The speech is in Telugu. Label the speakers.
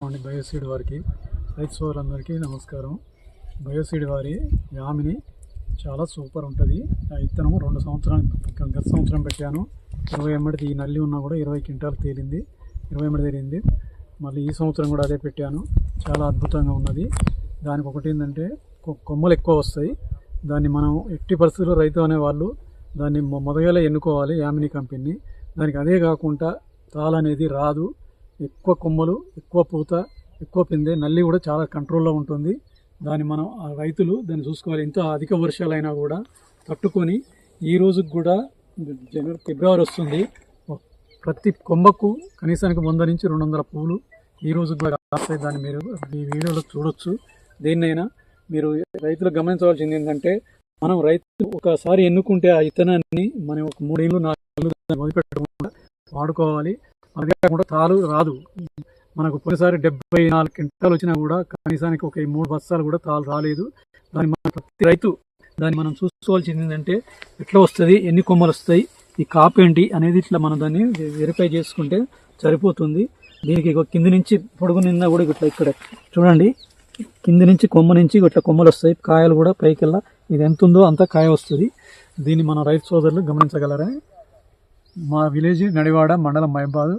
Speaker 1: బయోసీడ్ వారికి రైతు సోదరులందరికీ నమస్కారం. బయోసీడ్ వారి యామిని చాలా సూపర్ ఉంటుంది. ఆ విత్తనం 2 సంవత్సరాలు గత సంవత్సరం పెట్టాను. 20 ఎమ్మడిది ఈ నల్లి ఉన్నా కూడా 20 క్వింటాలు తేలింది. 20 ఎమ్మడి తేలింది. మళ్ళీ ఈ సంవత్సరం కూడా అదే పెట్టాను. చాలా అద్భుతంగా ఉన్నది. దానికి ఒకటి ఏంటంటే కొమ్మలు ఎక్కువ వస్తాయి. దాన్ని మనం ఎట్టి పరిస్థితుల్లో రైతు అనేవాళ్ళు దాన్ని మొదగలే ఎన్నుకోవాలి యామిని కంపెనీని. దానికి అదే కాకుండా తాళ అనేది రాదు. ఎక్కువ కొమ్మలు, ఎక్కువ పూత, ఎక్కువ పిందె, నల్లి కూడా చాలా కంట్రోల్లో ఉంటుంది. దాన్ని మనం రైతులు దాన్ని చూసుకోవాలి. ఇంత అధిక వర్షాలైనా కూడా తట్టుకొని ఈ రోజుకి కూడా ఫిబ్రవరి వస్తుంది. ప్రతి కొమ్మకు కనీసానికి 100 నుంచి 200 పూలు ఈ రోజు కూడా కాస్తాయి. దాన్ని మీరు ఈ వీడియోలో చూడొచ్చు. దేన్నైనా మీరు రైతులు గమనించవలసింది ఏంటంటే, మనం రైతు ఒకసారి ఎన్నుకుంటే ఆ విత్తనాన్ని మనం ఒక 3 ఏళ్ళు 4 ఏళ్ళు వదిలిపెట్టకుండా వాడుకోవాలి. అదే కాకుండా తాలు రాదు. మనకు పోయినసారి 74 క్వింటాలు వచ్చినా కూడా కనీసానికి ఒక 3 బస్తాలు కూడా తాలు రాలేదు. దాన్ని మన ప్రతి రైతు దాన్ని మనం చూసుకోవాల్సింది ఏంటంటే, ఎట్లా వస్తుంది, ఎన్ని కొమ్మలు వస్తాయి, ఈ కాపు ఏంటి అనేది ఇట్లా మనం దాన్ని వెరిఫై చేసుకుంటే సరిపోతుంది. దీనికి కింది నుంచి పొడుగు నిండా కూడా ఇట్లా ఇక్కడ చూడండి, కింది నుంచి కొమ్మ నుంచి ఇట్లా కొమ్మలు వస్తాయి. కాయలు కూడా పైకెల్లా ఇది ఎంత ఉందో అంత కాయ వస్తుంది. దీన్ని మన రైతు సోదరులు గమనించగలరా. మా విలేజ్ నడివాడ, మండలం మహబాద్.